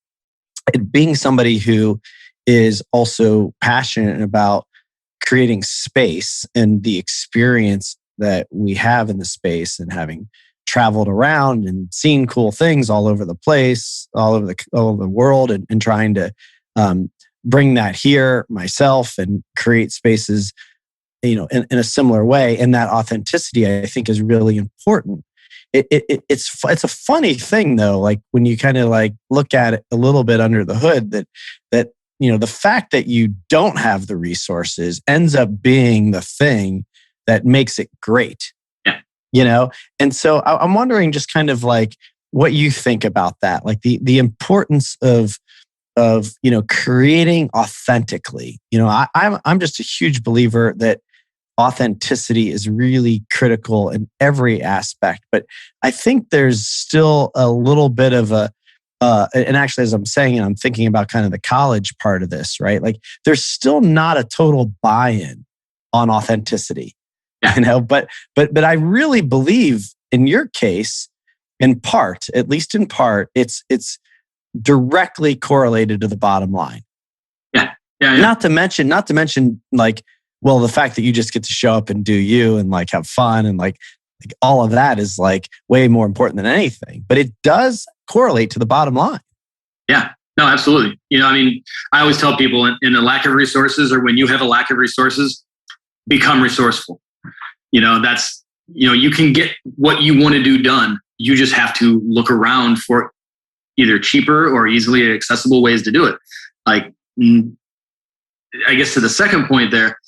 And being somebody who is also passionate about creating space and the experience that we have in the space, and having traveled around and seen cool things all over the place, all over the world, and trying to bring that here myself and create spaces, in a similar way. And that authenticity, I think, is really important. It's a funny thing though, like when you kind of like look at it a little bit under the hood, that the fact that you don't have the resources ends up being the thing that makes it great. Yeah. And so I'm wondering just kind of like what you think about that, like the importance of creating authentically. I'm just a huge believer that authenticity is really critical in every aspect, but I think there's still a little bit of and actually, as I'm saying, I'm thinking about kind of the college part of this, right? Like there's still not a total buy-in on authenticity. Yeah. But I really believe in your case, in part, at least in part, it's directly correlated to the bottom line. Yeah. Not to mention, like, well, the fact that you just get to show up and do you and like have fun and like all of that is like way more important than anything. But it does correlate to the bottom line. Yeah. No, absolutely. I always tell people in a lack of resources, or when you have a lack of resources, become resourceful. You can get what you want to do done. You just have to look around for either cheaper or easily accessible ways to do it. Like, I guess to the second point there,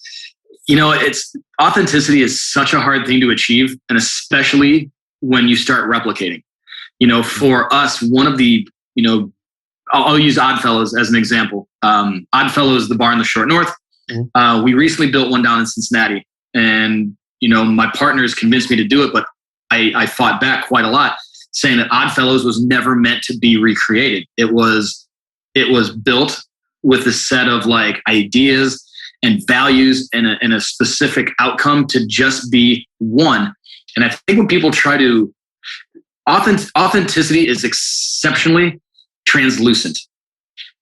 it's authenticity is such a hard thing to achieve, and especially when you start replicating. For us, one of the, I'll use Oddfellows as an example. Oddfellows, the bar in the short north. We recently built one down in Cincinnati, and my partners convinced me to do it, but I fought back quite a lot, saying that Oddfellows was never meant to be recreated. It was built with a set of like ideas and values and a specific outcome to just be one. And I think when people try to, authenticity is exceptionally translucent.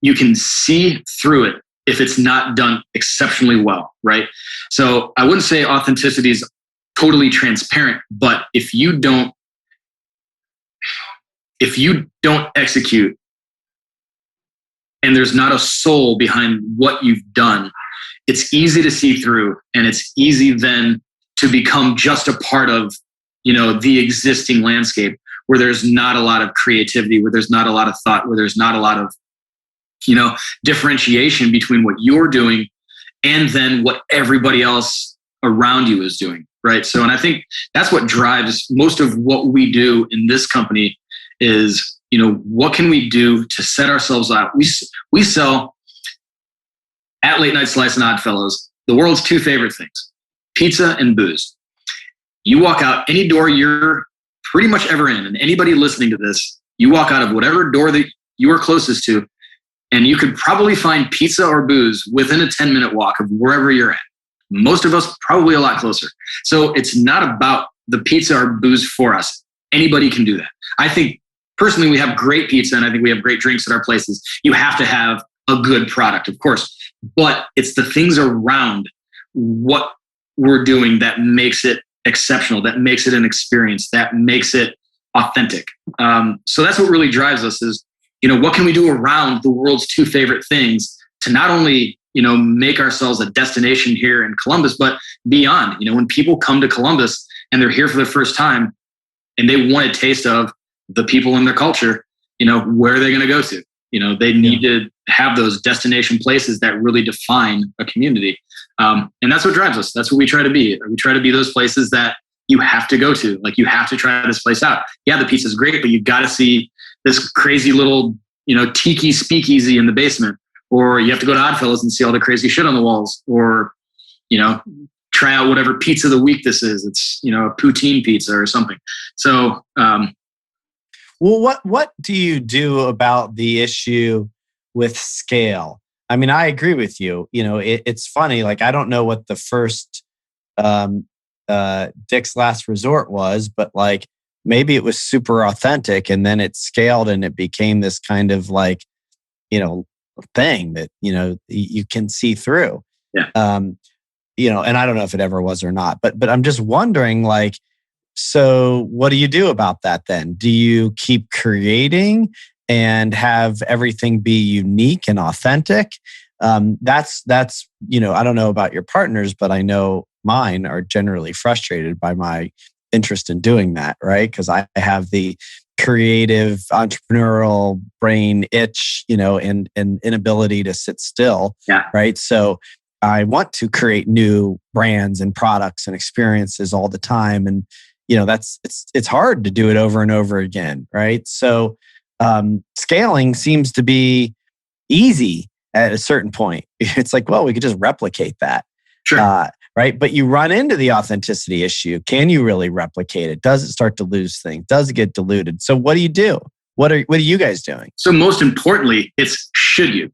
You can see through it if it's not done exceptionally well, right? So I wouldn't say authenticity is totally transparent, but if you don't execute and there's not a soul behind what you've done, it's easy to see through, and it's easy then to become just a part of, the existing landscape where there's not a lot of creativity, where there's not a lot of thought, where there's not a lot of, differentiation between what you're doing and then what everybody else around you is doing, right? So, and I think that's what drives most of what we do in this company is, what can we do to set ourselves up? We sell at Late Night Slice and Oddfellows the world's two favorite things, pizza and booze. You walk out any door you're pretty much ever in, and anybody listening to this, you walk out of whatever door that you are closest to, and you could probably find pizza or booze within a 10-minute walk of wherever you're at. Most of us probably a lot closer. So it's not about the pizza or booze for us. Anybody can do that. I think personally, we have great pizza and I think we have great drinks at our places. You have to have a good product, of course, but it's the things around what we're doing that makes it exceptional, that makes it an experience, that makes it authentic. So that's what really drives us is, what can we do around the world's two favorite things to not only, make ourselves a destination here in Columbus, but beyond. When people come to Columbus and they're here for the first time and they want a taste of the people and their culture, where are they going to go to? They need to have those destination places that really define a community. And that's what drives us. That's what we try to be. We try to be those places that you have to go to. Like, you have to try this place out. Yeah, the pizza's great, but you've got to see this crazy little, tiki speakeasy in the basement. Or you have to go to Oddfellows and see all the crazy shit on the walls. Or, try out whatever pizza of the week this is. It's, a poutine pizza or something. So, well, what do you do about the issue with scale? I mean, I agree with you. It's funny. Like, I don't know what the first Dick's Last Resort was, but like maybe it was super authentic, and then it scaled and it became this kind of like, thing that you can see through. Yeah. And I don't know if it ever was or not, but I'm just wondering, like, so what do you do about that then? Do you keep creating and have everything be unique and authentic? That's I don't know about your partners, but I know mine are generally frustrated by my interest in doing that, right? Because I have the creative entrepreneurial brain itch, and inability to sit still. Yeah. Right. So I want to create new brands and products and experiences all the time. And, it's hard to do it over and over again. Right. So scaling seems to be easy at a certain point. It's like, well, we could just replicate that. Sure. Right. But you run into the authenticity issue. Can you really replicate it? Does it start to lose things? Does it get diluted? So what do you do? What are you guys doing? So most importantly, it's should you?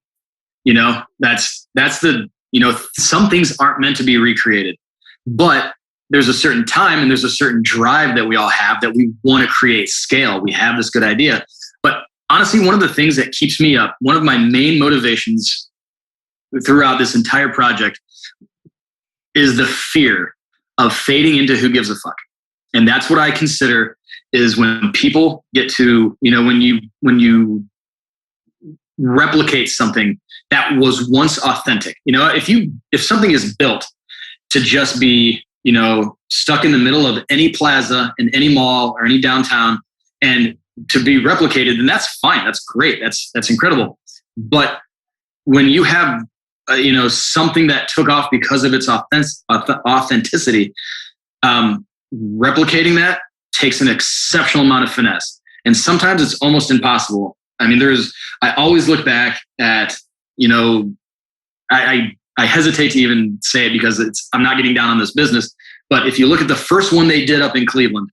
That's the, some things aren't meant to be recreated, but there's a certain time and there's a certain drive that we all have that we want to create scale. We have this good idea. But honestly, one of the things that keeps me up, one of my main motivations throughout this entire project is the fear of fading into who gives a fuck. And that's what I consider is when people get to, when you replicate something that was once authentic. If something is built to just be, stuck in the middle of any plaza in any mall or any downtown and to be replicated, then that's fine. That's great. That's incredible. But when you have something that took off because of its authenticity, replicating that takes an exceptional amount of finesse. And sometimes it's almost impossible. I mean, I always look back at, I hesitate to even say it because I'm not getting down on this business. But if you look at the first one they did up in Cleveland,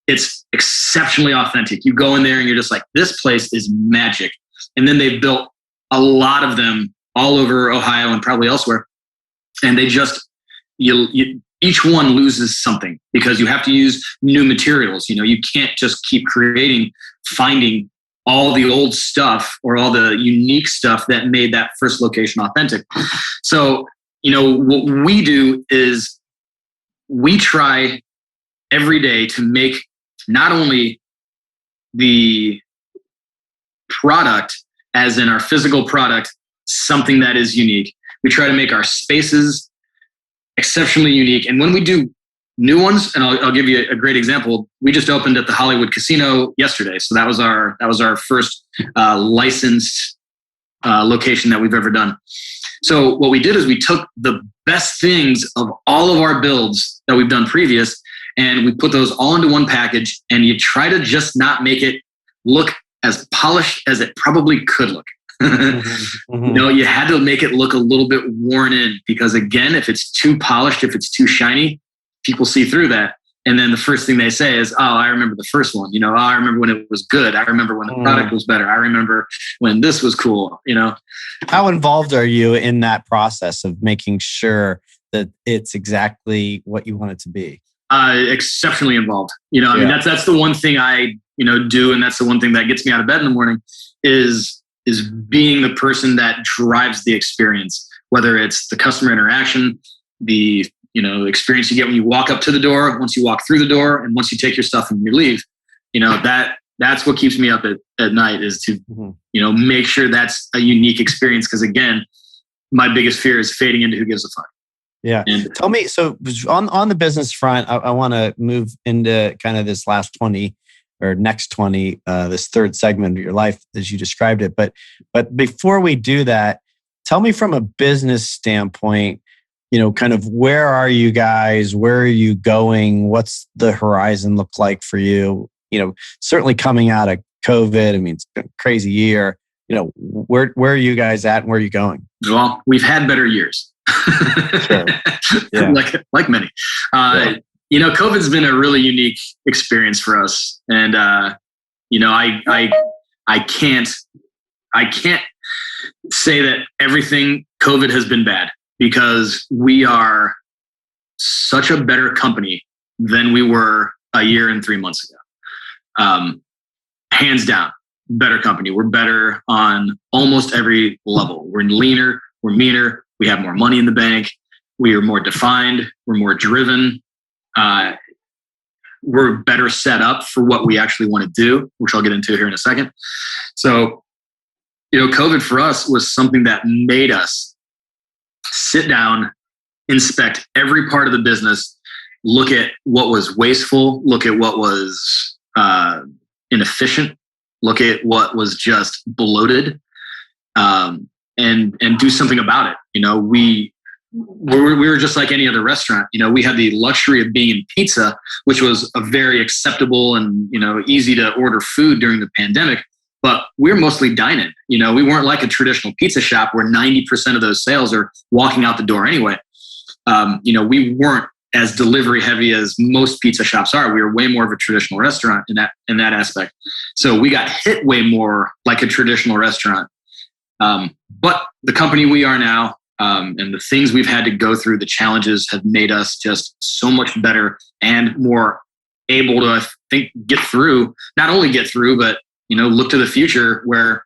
it's exceptionally authentic. You go in there and you're just like, this place is magic. And then they built a lot of them all over Ohio and probably elsewhere. And they just, each one loses something because you have to use new materials. You can't just keep finding all the old stuff or all the unique stuff that made that first location authentic. So, what we do is we try every day to make not only the product, as in our physical product, something that is unique. We try to make our spaces exceptionally unique. And when we do new ones, and I'll give you a great example. We just opened at the Hollywood Casino yesterday. So that was our first licensed location that we've ever done. So what we did is we took the best things of all of our builds that we've done previous, and we put those all into one package, and you try to just not make it look as polished as it probably could look. You had to make it look a little bit worn in because, again, if it's too polished, if it's too shiny, people see through that. And then the first thing they say is, oh, I remember the first one. Oh, I remember when it was good. I remember when the product was better. I remember when this was cool. How involved are you in that process of making sure that it's exactly what you want it to be? Exceptionally involved. I mean, that's the one thing I, do. And that's the one thing that gets me out of bed in the morning is being the person that drives the experience, whether it's the customer interaction, the experience you get when you walk up to the door, once you walk through the door, and once you take your stuff and you leave. That's what keeps me up at night is to, make sure that's a unique experience. Because again, my biggest fear is fading into who gives a fuck. Yeah. And tell me, so on the business front, I want to move into kind of this last 20 or next 20, this third segment of your life as you described it. But before we do that, tell me from a business standpoint, kind of where are you guys? Where are you going? What's the horizon look like for you? Certainly coming out of COVID, I mean, it's been a crazy year. Where are you guys at and where are you going? Well, we've had better years. Sure. Yeah. like many. COVID's been a really unique experience for us. And, I can't say that everything COVID has been bad, because we are such a better company than we were a year and 3 months ago. Hands down, better company. We're better on almost every level. We're leaner, we're meaner, we have more money in the bank, we are more defined, we're more driven. We're better set up for what we actually want to do, which I'll get into here in a second. So, COVID for us was something that made us sit down, inspect every part of the business, look at what was wasteful, look at what was inefficient, look at what was just bloated, and do something about it. We were just like any other restaurant. We had the luxury of being in pizza, which was a very acceptable and easy to order food during the pandemic. But we're mostly dine-in. We weren't like a traditional pizza shop where 90% of those sales are walking out the door anyway. We weren't as delivery heavy as most pizza shops are. We were way more of a traditional restaurant in that aspect. So we got hit way more like a traditional restaurant. But the company we are now, and the things we've had to go through, the challenges have made us just so much better and more able to, I think, not only get through, but look to the future where,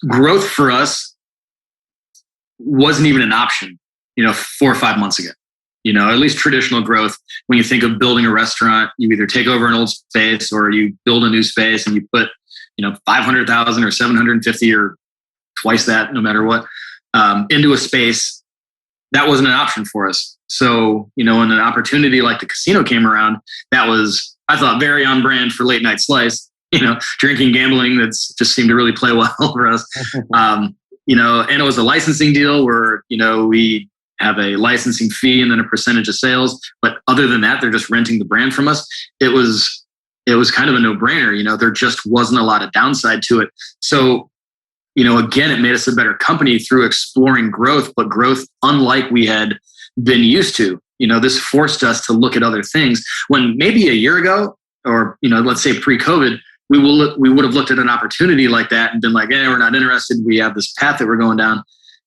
growth for us wasn't even an option, 4 or 5 months ago. At least traditional growth, when you think of building a restaurant, you either take over an old space or you build a new space and you put, 500,000 or 750 or twice that, no matter what, into a space. That wasn't an option for us. So, when an opportunity like the casino came around, that was, I thought, very on brand for late night slice, drinking, gambling, that's just seemed to really play well for us. And it was a licensing deal where, we have a licensing fee and then a percentage of sales. But other than that, they're just renting the brand from us. It was kind of a no-brainer. There just wasn't a lot of downside to it. So, again, it made us a better company through exploring growth, but growth unlike we had been used to. This forced us to look at other things when maybe a year ago, or, let's say pre-COVID, we would have looked at an opportunity like that and been like, we're not interested. We have this path that we're going down.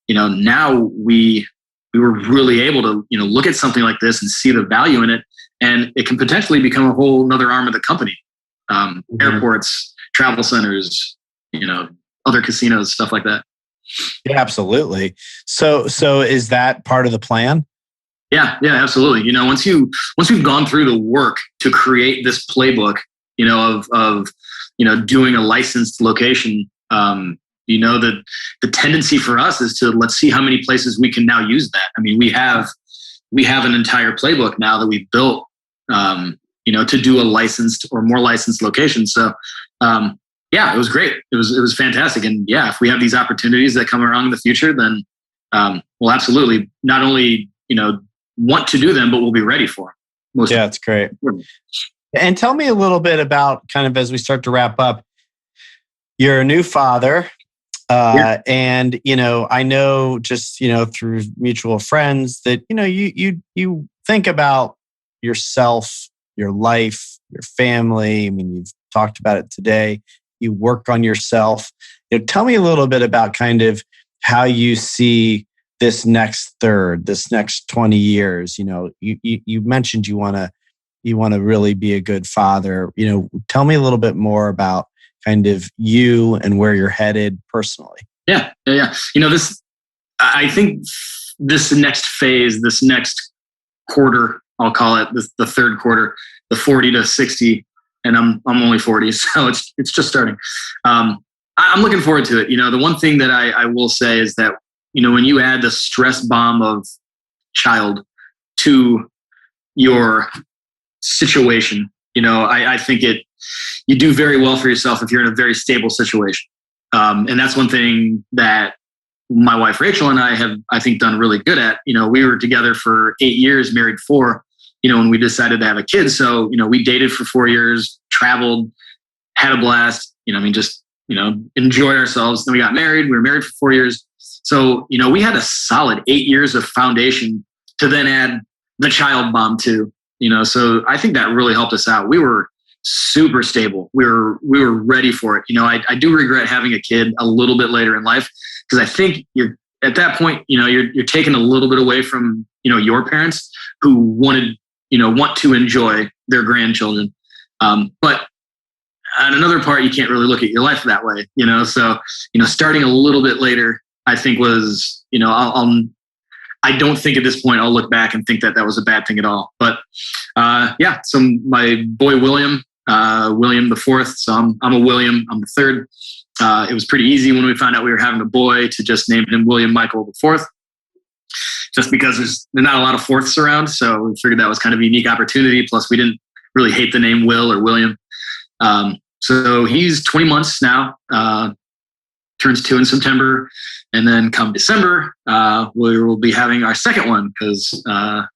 Now we were really able to, look at something like this and see the value in it. And it can potentially become a whole nother arm of the company. Airports, travel centers, other casinos, stuff like that. Yeah, absolutely. So is that part of the plan? Yeah, absolutely. Once we've gone through the work to create this playbook, of doing a licensed location, the tendency for us is to, let's see how many places we can now use that. I mean, we have an entire playbook now that we've built, to do a licensed or more licensed location. So, it was great. It was fantastic. And if we have these opportunities that come around in the future, then we'll absolutely not only, want to do them, but we'll be ready for them. It's great. And tell me a little bit about, kind of as we start to wrap up, you're a new father. And, I know just, through mutual friends that, you think about yourself, your life, your family. I mean, you've talked about it today. You work on yourself. Tell me a little bit about kind of how you see this next third, this next 20 years. You mentioned you want to really be a good father. Tell me a little bit more about kind of you and where you're headed personally. Yeah. I think this next phase, this next quarter, I'll call it the third quarter, the 40 to 60, and I'm only 40, so it's just starting. I'm looking forward to it. The one thing that I will say is that, when you add the stress bomb of child to your situation, I think you do very well for yourself if you're in a very stable situation. And that's one thing that my wife, Rachel, and I have, I think, done really good at. We were together for 8 years, married 4, when we decided to have a kid. So, we dated for 4 years, traveled, had a blast, enjoyed ourselves. Then we got married. We were married for 4 years. So, we had a solid 8 years of foundation to then add the child bomb too. So I think that really helped us out. We were super stable. We were ready for it. I do regret having a kid a little bit later in life, because I think you're at that point, you're taking a little bit away from, your parents who want to enjoy their grandchildren. But on another part, you can't really look at your life that way, so, starting a little bit later, I think was, I don't think at this point I'll look back and think that was a bad thing at all. But so my boy William the fourth. So I'm a William. I'm the third. It was pretty easy when we found out we were having a boy to just name him William Michael the fourth, just because there's not a lot of fourths around. So we figured that was kind of a unique opportunity. Plus, we didn't really hate the name Will or William. So he's 20 months now. Turns 2 in September. And then come December, we will be having our second one because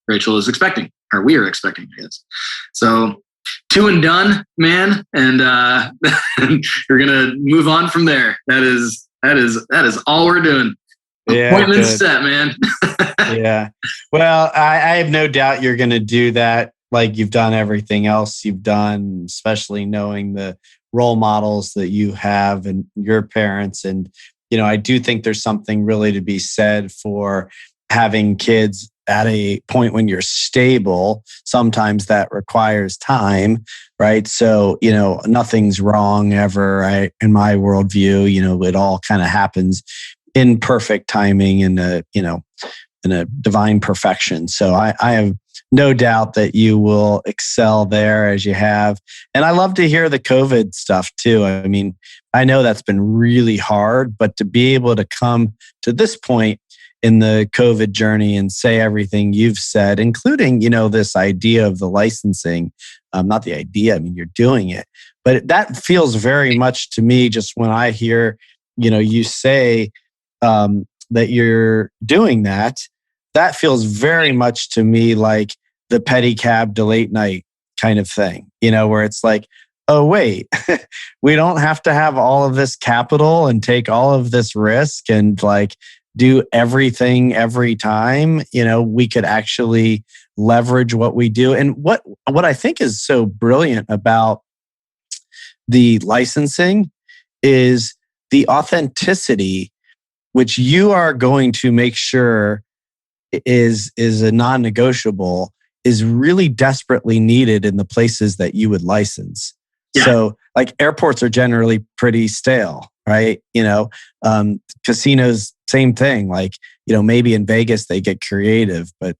Rachel is expecting, or we are expecting, I guess. So 2 and done, man. And we're going to move on from there. That is all we're doing. Appointment set, man. Yeah. Well, I have no doubt you're going to do that like you've done everything else you've done, especially knowing the role models that you have and your parents. And I do think there's something really to be said for having kids at a point when you're stable. Sometimes that requires time, right? So, nothing's wrong ever, right? In my worldview, it all kind of happens in perfect timing and in a divine perfection. So I have no doubt that you will excel there as you have. And I love to hear the COVID stuff too. I mean, I know that's been really hard, but to be able to come to this point in the COVID journey and say everything you've said, including, this idea of the licensing, not the idea, I mean, you're doing it, but that feels very much to me, just when I hear, you say that you're doing that, that feels very much to me like the pedicab to late night kind of thing, where it's like, oh, wait, we don't have to have all of this capital and take all of this risk and like do everything every time. We could actually leverage what we do. And what I think is so brilliant about the licensing is the authenticity, which you are going to make sure is a non-negotiable, is really desperately needed in the places that you would license. Yeah. So like airports are generally pretty stale, right? Casinos, same thing. Like, maybe in Vegas they get creative, but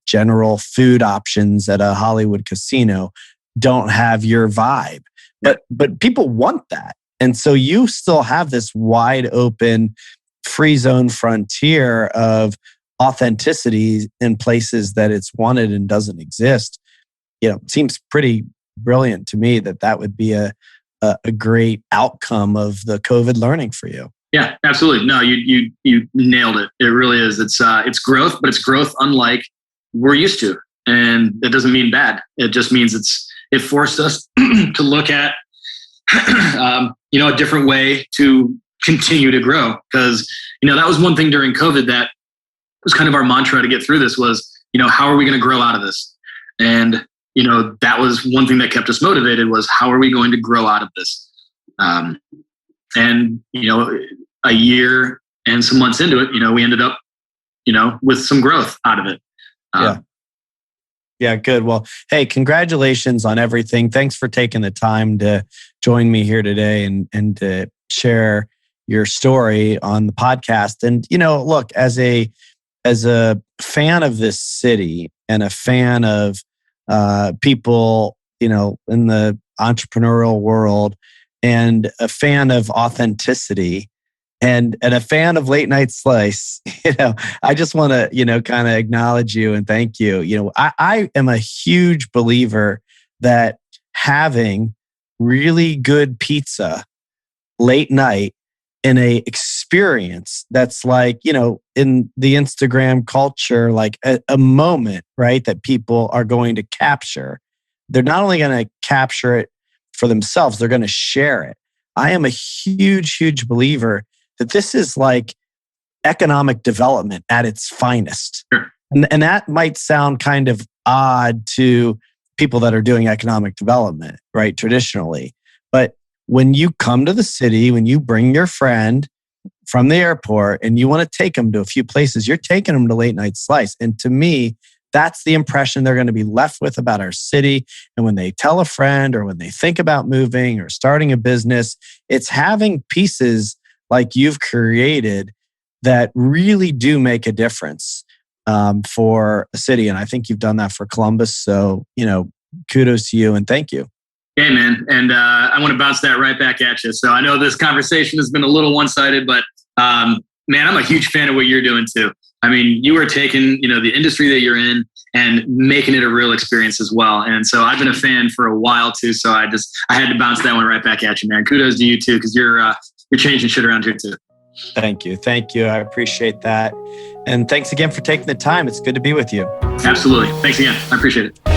general food options at a Hollywood casino don't have your vibe. But people want that. And so you still have this wide open free zone frontier of authenticity in places that it's wanted and doesn't exist. It seems pretty brilliant to me that would be a great outcome of the COVID learning for you. Yeah, absolutely. No, you nailed it. It really is. It's growth, but it's growth unlike we're used to. And that doesn't mean bad. It just means it forced us to look at, a different way to continue to grow. Because, that was one thing during COVID that was kind of our mantra to get through this was, how are we going to grow out of this? And, that was one thing that kept us motivated was how are we going to grow out of this? And, a year and some months into it, we ended up, with some growth out of it. Yeah, good. Well, hey, congratulations on everything. Thanks for taking the time to join me here today and to share your story on the podcast. And, look, as a fan of this city and a fan of people, in the entrepreneurial world and a fan of authenticity, and a fan of Late Night Slice, I just want to, kind of acknowledge you and thank you. I am a huge believer that having really good pizza late night in a experience that's like, in the Instagram culture, like a moment, right, that people are going to capture. They're not only going to capture it for themselves, they're going to share it. I am a huge, huge believer that this is like economic development at its finest. Sure. And that might sound kind of odd to people that are doing economic development, right, traditionally. But when you come to the city, when you bring your friend from the airport and you want to take them to a few places, you're taking them to Late Night Slice. And to me, that's the impression they're going to be left with about our city. And when they tell a friend or when they think about moving or starting a business, it's having pieces like you've created that really do make a difference for a city. And I think you've done that for Columbus. So, kudos to you and thank you. Hey, man. And I want to bounce that right back at you. So I know this conversation has been a little one-sided, but man, I'm a huge fan of what you're doing too. I mean, you are taking, the industry that you're in and making it a real experience as well. And so I've been a fan for a while too. So I had to bounce that one right back at you, man. Kudos to you too, because you're changing shit around here too. Thank you. I appreciate that. And thanks again for taking the time. It's good to be with you. Absolutely. Thanks again. I appreciate it.